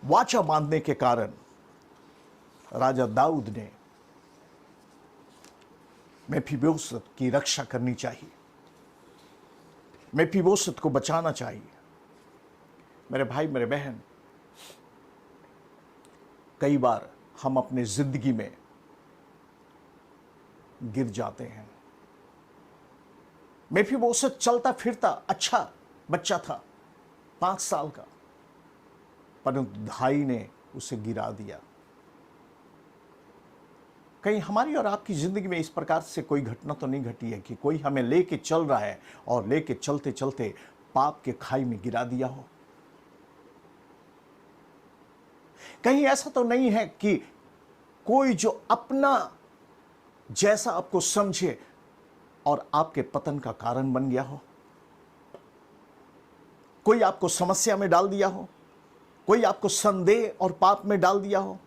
वाचा बांधने के कारण राजा दाऊद ने मेफीबोशेत की रक्षा करनी चाहिए, मेफीबोशेत को बचाना चाहिए। मेरे भाई मेरे बहन, कई बार हम अपनी जिंदगी में गिर जाते हैं, मेफीबोशेत चलता फिरता अच्छा बच्चा था, 5 साल का, परंतु भाई ने उसे गिरा दिया। कहीं हमारी और आपकी जिंदगी में इस प्रकार से कोई घटना तो नहीं घटी है कि कोई हमें लेके चल रहा है और लेके चलते चलते पाप के खाई में गिरा दिया हो? कहीं ऐसा तो नहीं है कि कोई जो अपना जैसा आपको समझे और आपके पतन का कारण बन गया हो? कोई आपको समस्या में डाल दिया हो? कोई आपको संदेह और पाप में डाल दिया हो,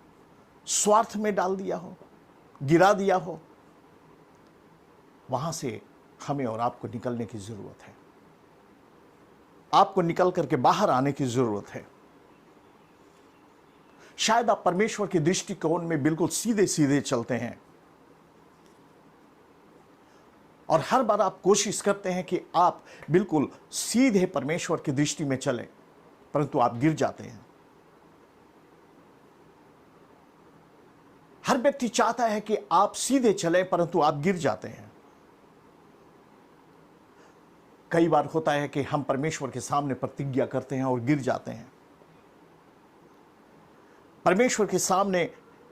स्वार्थ में डाल दिया हो, गिरा दिया हो? वहां से हमें और आपको निकलने की जरूरत है। आपको निकल करके बाहर आने की जरूरत है। शायद आप परमेश्वर के दृष्टिकोण में बिल्कुल सीधे सीधे चलते हैं और हर बार आप कोशिश करते हैं कि आप बिल्कुल सीधे परमेश्वर की दृष्टि में चलें, परंतु आप गिर जाते हैं। हर व्यक्ति चाहता है कि आप सीधे चलें, परंतु आप गिर जाते हैं। कई बार होता है कि हम परमेश्वर के सामने प्रतिज्ञा करते हैं और गिर जाते हैं। परमेश्वर के सामने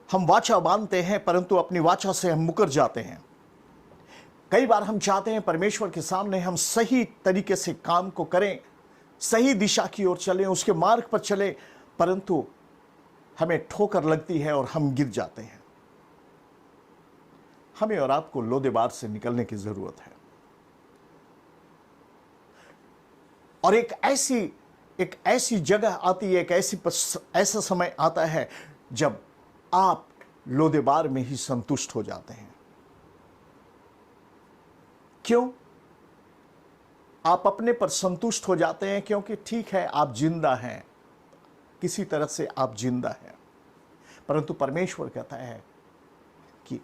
हम वाचा बांधते हैं, परंतु अपनी वाचा से हम मुकर जाते हैं। कई बार हम चाहते हैं परमेश्वर के सामने हम सही तरीके से काम को करें, सही दिशा की ओर चलें, उसके मार्ग पर चलें, परंतु हमें ठोकर लगती है और हम गिर जाते हैं। हमें और आपको लोदेबार से निकलने की जरूरत है और एक ऐसी जगह आती है, ऐसा समय आता है जब आप लोदेबार में ही संतुष्ट हो जाते हैं। क्यों आप अपने पर संतुष्ट हो जाते हैं? क्योंकि ठीक है, आप जिंदा हैं, किसी तरह से आप जिंदा हैं, परंतु परमेश्वर कहता है कि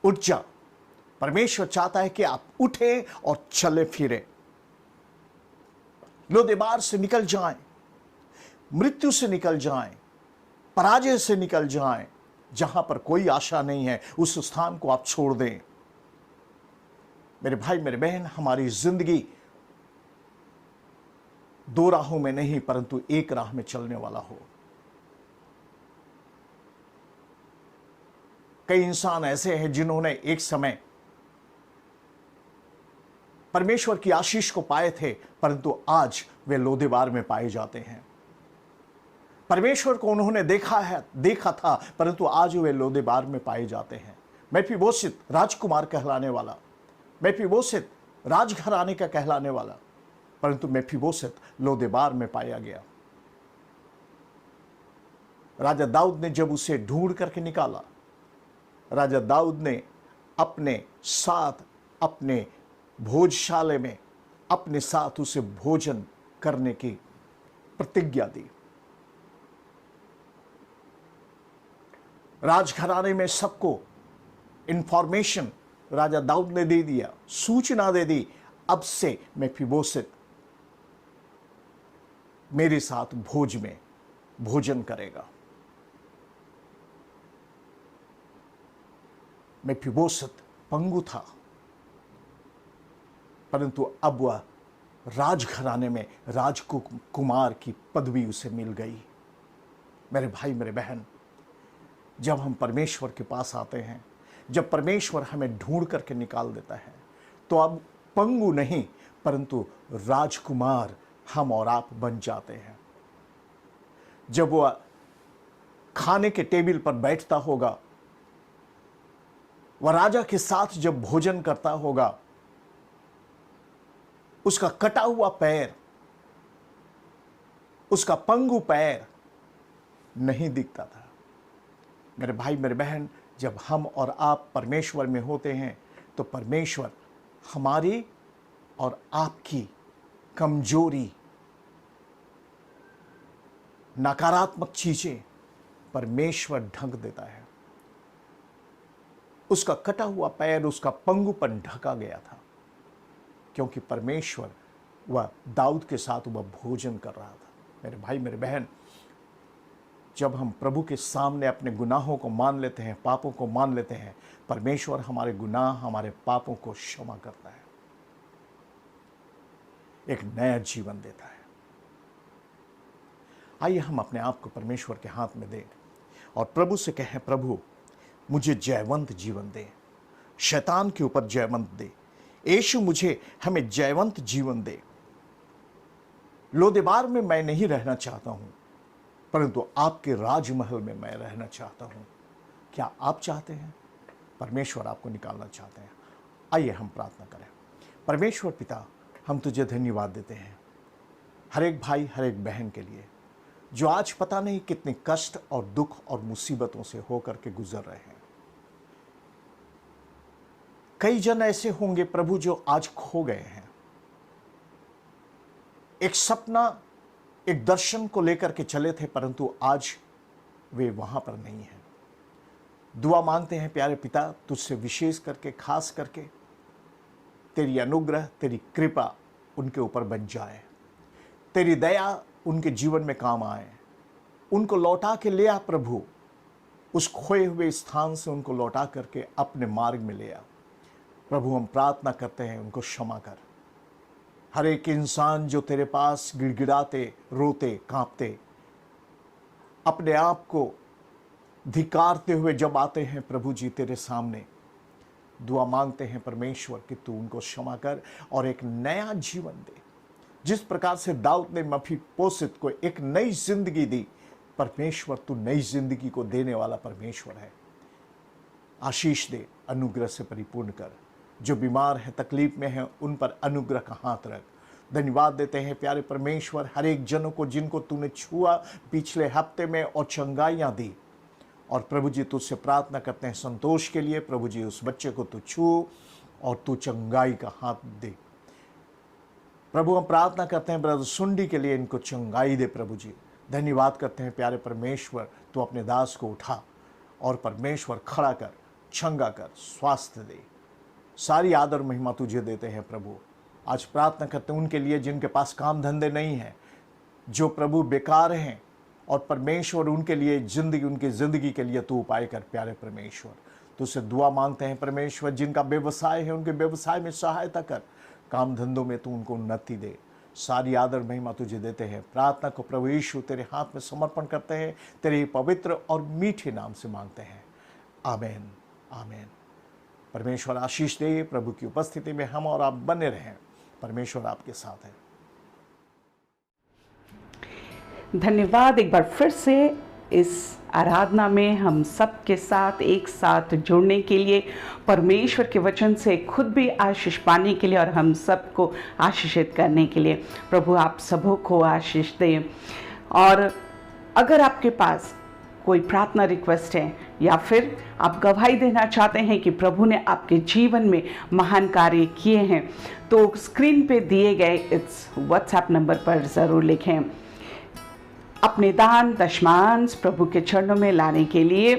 उठ जा। परमेश्वर चाहता है कि आप उठें और चले फिरे, लोदेबार से निकल जाएं, मृत्यु से निकल जाएं, पराजय से निकल जाएं। जहां पर कोई आशा नहीं है, उस स्थान को आप छोड़ दें। मेरे भाई मेरे बहन, हमारी जिंदगी 2 राहों में नहीं, परंतु एक राह में चलने वाला हो। कई इंसान ऐसे हैं जिन्होंने एक समय परमेश्वर की आशीष को पाए थे, परंतु आज वे लोदेबार में पाए जाते हैं। परमेश्वर को उन्होंने देखा था, परंतु आज वे लोदेबार में पाए जाते हैं। मेफीबोशेत राजकुमार कहलाने वाला, मेफीबोशेत राजघराने का कहलाने वाला, परंतु मेफीबोशेत लोदेबार में पाया गया। राजा दाऊद ने जब उसे ढूंढ करके निकाला, राजा दाऊद ने अपने साथ अपने भोजशाले में अपने साथ उसे भोजन करने की प्रतिज्ञा दी। राजघराने में सबको इंफॉर्मेशन राजा दाऊद ने दे दिया, सूचना दे दी, अब से मेफीबोशेत मेरे साथ भोज में भोजन करेगा। मेफीबोशेत पंगु था, परंतु अब वह राजघराने में राजकुमार की पदवी उसे मिल गई। मेरे भाई मेरे बहन, जब हम परमेश्वर के पास आते हैं, जब परमेश्वर हमें ढूंढ करके निकाल देता है, तो अब पंगु नहीं परंतु राजकुमार हम और आप बन जाते हैं। जब वह खाने के टेबल पर बैठता होगा, वह राजा के साथ जब भोजन करता होगा, उसका कटा हुआ पैर, उसका पंगु पैर नहीं दिखता था। मेरे भाई मेरे बहन, जब हम और आप परमेश्वर में होते हैं, तो परमेश्वर हमारी और आपकी कमजोरी, नकारात्मक चीजें परमेश्वर ढक देता है। उसका कटा हुआ पैर, उसका पंगुपन ढका गया था, क्योंकि परमेश्वर वह दाऊद के साथ वह भोजन कर रहा था। मेरे भाई मेरे बहन, जब हम प्रभु के सामने अपने गुनाहों को मान लेते हैं, पापों को मान लेते हैं, परमेश्वर हमारे गुनाह, हमारे पापों को क्षमा करता है, एक नया जीवन देता है। आइए हम अपने आप को परमेश्वर के हाथ में दें और प्रभु से कहें, प्रभु मुझे जयवंत जीवन दे, शैतान के ऊपर जयवंत दे। यीशु मुझे हमें जयवंत जीवन दे। लोदेबार में मैं नहीं रहना चाहता हूं, परंतु आपके राजमहल में मैं रहना चाहता हूं। क्या आप चाहते हैं? परमेश्वर आपको निकालना चाहते हैं। आइए हम प्रार्थना करें। परमेश्वर पिता, हम तुझे धन्यवाद देते हैं हर एक भाई, हर एक बहन के लिए जो आज पता नहीं कितने कष्ट और दुख और मुसीबतों से होकर के गुजर रहे हैं। कई जन ऐसे होंगे प्रभु जो आज खो गए हैं, एक सपना, एक दर्शन को लेकर के चले थे, परंतु आज वे वहां पर नहीं हैं। दुआ मांगते हैं प्यारे पिता, तुझसे विशेष करके, खास करके तेरी अनुग्रह, तेरी कृपा उनके ऊपर बन जाए, तेरी दया उनके जीवन में काम आए, उनको लौटा के ले आ प्रभु, उस खोए हुए स्थान से उनको लौटा करके अपने मार्ग में ले आ प्रभु। हम प्रार्थना करते हैं, उनको क्षमा कर। हर एक इंसान जो तेरे पास गिड़गिड़ाते, रोते, कांपते, अपने आप को धिक्कारते हुए जब आते हैं प्रभु जी तेरे सामने, दुआ मांगते हैं परमेश्वर कि तू उनको क्षमा कर और एक नया जीवन दे। जिस प्रकार से दाऊद ने मफीपोशेत को एक नई जिंदगी दी, परमेश्वर तू नई जिंदगी को देने वाला परमेश्वर है। आशीष दे, अनुग्रह से परिपूर्ण कर। जो बीमार है, तकलीफ में है, उन पर अनुग्रह का हाथ रख। धन्यवाद देते हैं प्यारे परमेश्वर हर एक जनों को जिनको तूने छुआ पिछले हफ्ते में और चंगाइयाँ दी। और प्रभु जी तुझसे प्रार्थना करते हैं संतोष के लिए, प्रभु जी उस बच्चे को तू छू और तू चंगाई का हाथ दे। प्रभु हम प्रार्थना करते हैं ब्रदर सुंडी के लिए, इनको चंगाई दे प्रभु जी। धन्यवाद करते हैं प्यारे परमेश्वर, तू अपने दास को उठा और परमेश्वर खड़ा कर, चंगा कर, स्वास्थ्य दे। सारी आदर महिमा तुझे देते हैं प्रभु। आज प्रार्थना करते हैं उनके लिए जिनके पास काम धंधे नहीं हैं, जो प्रभु बेकार हैं, और परमेश्वर उनके लिए जिंदगी, उनकी ज़िंदगी के लिए तू उपाय कर प्यारे परमेश्वर। तुझसे दुआ मांगते हैं परमेश्वर जिनका व्यवसाय है, उनके व्यवसाय में सहायता कर, काम धंधों में तू उनको उन्नति दे। सारी आदर महिमा तुझे देते हैं। प्रार्थना को प्रभु यीशु तेरे हाथ में समर्पण करते हैं, तेरे पवित्र और मीठे नाम से मांगते हैं, आमीन, आमीन। परमेश्वर आशीष दे। प्रभु की उपस्थिति में हम और आप बने रहें। परमेश्वर आपके साथ है। धन्यवाद एक बार फिर से इस आराधना में हम सब के साथ एक साथ जुड़ने के लिए, परमेश्वर के वचन से खुद भी आशीष पाने के लिए और हम सबको आशीषित करने के लिए। प्रभु आप सबों को आशीष दें। और अगर आपके पास कोई प्रार्थना रिक्वेस्ट है या फिर आप गवाही देना चाहते हैं कि प्रभु ने आपके जीवन में महान कार्य किए हैं, तो स्क्रीन पे दिए गए इस व्हाट्सएप नंबर पर ज़रूर लिखें। अपने दान दशमांश प्रभु के चरणों में लाने के लिए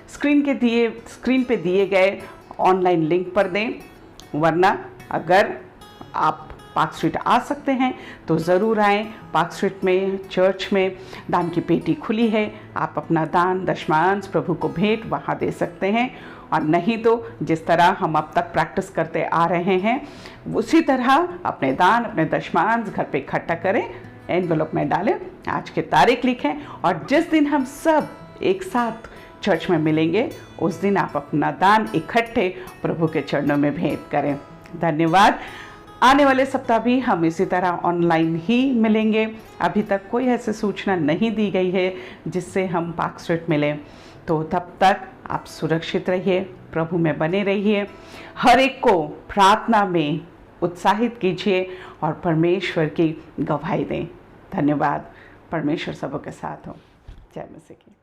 स्क्रीन पे दिए गए ऑनलाइन लिंक पर दें, वरना अगर आप पार्क स्ट्रीट आ सकते हैं तो ज़रूर आएँ। पार्क स्ट्रीट में चर्च में दान की पेटी खुली है, आप अपना दान दशमांश प्रभु को भेंट वहाँ दे सकते हैं। और नहीं तो जिस तरह हम अब तक प्रैक्टिस करते आ रहे हैं, उसी तरह अपने दान, अपने दशमांश घर पे इकट्ठा करें, एनवेलप में डालें, आज की तारीख लिखें और जिस दिन हम सब एक साथ चर्च में मिलेंगे उस दिन आप अपना दान इकट्ठे प्रभु के चरणों में भेंट करें। धन्यवाद। आने वाले सप्ताह भी हम इसी तरह ऑनलाइन ही मिलेंगे। अभी तक कोई ऐसी सूचना नहीं दी गई है जिससे हम पार्क स्ट्रीट मिलें, तो तब तक आप सुरक्षित रहिए, प्रभु में बने रहिए, हर एक को प्रार्थना में उत्साहित कीजिए और परमेश्वर की गवाही दें। धन्यवाद। परमेश्वर सबों के साथ हो। जय मसीह की।